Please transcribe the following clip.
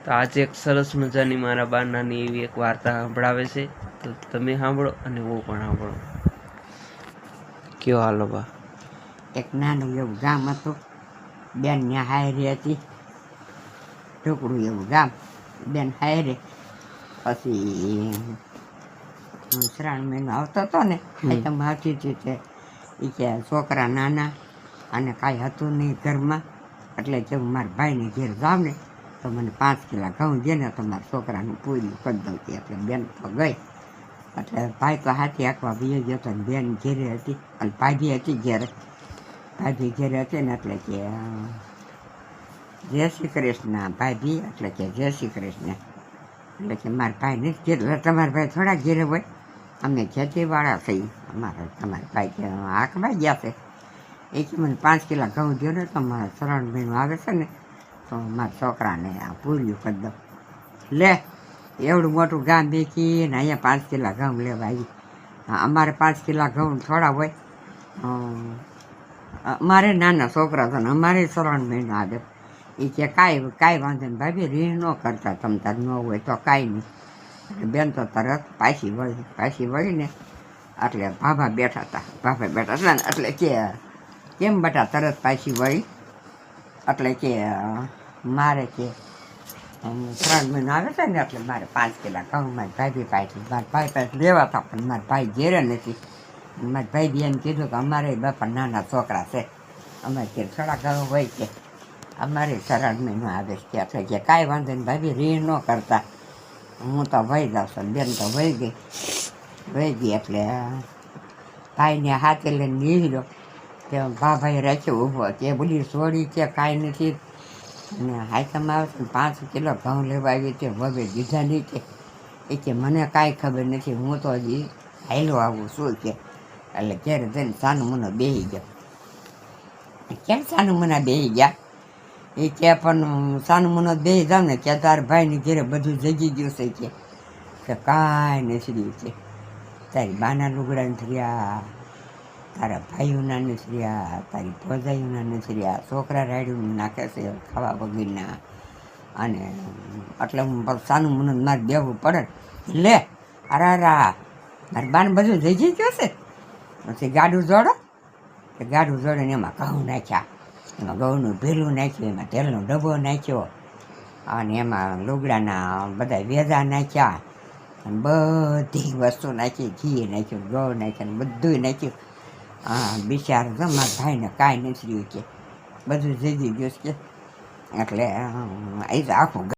તો આજે એક સરસ મજાની મારા બા નાની એવી એક વાર્તા સંભળાવે છે, તો તમે સાંભળો અને હું પણ સાંભળો. કયો હાલો બા. એક નાનું એવું ગામ હતું. બેન ત્યાં હાયરી હતી. ઢોકળું એવું ગામ. બેન હાયરે પછી શ્રાવણ મહિનો આવતો હતો ને, તમે આવતી હતી તે એ કે છોકરા નાના અને કાંઈ હતું નહીં ઘરમાં, એટલે જેવું મારા ભાઈને ઘેર જાવ ને તો મને 5 કિલા ઘઉં દે ને તો મારા છોકરાનું પૂરું કરી દઉં. એટલે બેન તો ગઈ. એટલે ભાઈ તો હાથી આંકવા બી ગયો હતો ને બેન ઘેરે હતી અને ભાભી હતી ઘેરે. ભાભી ઘેરે હતી ને એટલે કે જય શ્રી કૃષ્ણ ભાભી, એટલે કે જય શ્રી કૃષ્ણ. એટલે કે મારા ભાઈ નથી ઘેર. તમારા ભાઈ થોડા ઘેરે હોય, અમે ખેતીવાળા થઈ. તમારા ભાઈ કે આંકવા ગયા છે. એ કે મને 5 કિલા ઘઉં દો ને તો મારા શ્રાવણ મહિનો આવે છે ને તો મારા છોકરાને આ પૂર્યું કરી દઉં. લે એવડું મોટું ગામ બેકીને અહીંયા 5 કિલા ઘઉં લેવા આવી. અમારે 5 કિલા ઘઉં થોડા હોય. અમારે નાના છોકરા છે ને અમારે શ્રાવણ મહિનો આવે. એ કે કાંઈ વાંધો નહીં ભાભી, રીહ ન કરતા તમ તાર ન હોય તો કાંઈ નહીં. એટલે બેન તો તરત પાછી વળીને એટલે ભાભા બેઠા હતા ને એટલે કે કેમ બેટા તરત પાછી વળી? એટલે કે મારે કે 3 મહિનો આવે છે ને એટલે મારે 5 કિલા ઘઉં મારી ભાભી પાછી મારા ભાઈ પાસે લેવા હતા, પણ મારા ભાઈ ઘેરે નથી. મારા ભાઈ બી એમ કીધું કે અમારે બાપા નાના છોકરા છે, અમારે ઘેર થોડા ઘઉં હોય કે અમારે શ્રાવણ મહિનો આવે છે. એટલે કે કાંઈ વાંધો નહીં ભાભી, રીહ ન કરતા, હું તો વહી જાઉં છું. બેન તો વહી ગઈ. એટલે ભાઈને હાથે લઈને નીકળ્યો તે ભાઈ રાખ્યો ઊભો. તે બોલી છોડી કે કાંઈ નથી અને હાથમાં આવે છે 5 કિલો ઘઉં લેવા આવી તે વગે દીધા નહીં કે. એ કે મને કાંઈ ખબર નથી, હું તો હજી હાયલો આવું શું કે. એટલે ઘેરે જઈને સાનું મને બેસી ગયો. કેમ સાનું મને બેસી ગયા? એ કે પણ સાનું મને બેસી જાવ ને કે તારા ભાઈની ઘેરે બધું જગી ગયું છે કે કાંઈ નથી રહ્યું છે. તારી બાના લુગડા નથી રહ્યા, તારા ભાઈઓના નથી રહ્યા, તારી ભોજાઈઓના નથી રહ્યા, છોકરા રાયડું નાખે છે ખાવા વગરના. અને એટલે સાનું મને મારે દેવું પડે. લે અરા મારી બાને બધું જઈ ગયું છે. પછી ગાડું જોડો કે ગાડું જોડીને એમાં ઘઉં નાખ્યા, એમાં ઘઉંનું ભેલું નાખ્યું, એમાં તેલનો ડબ્બો નાખ્યો અને એમાં લુગડાના બધા વેજા નાખ્યા અને બધી વસ્તુ નાખી, ઘી નાખ્યું, ગોળ નાખ્યું, બધું નાખ્યું. બિચારા મારા ભાઈને કાંઈ નથી રહ્યું કે બધું જઈ ગયું છે. એટલે એ આખું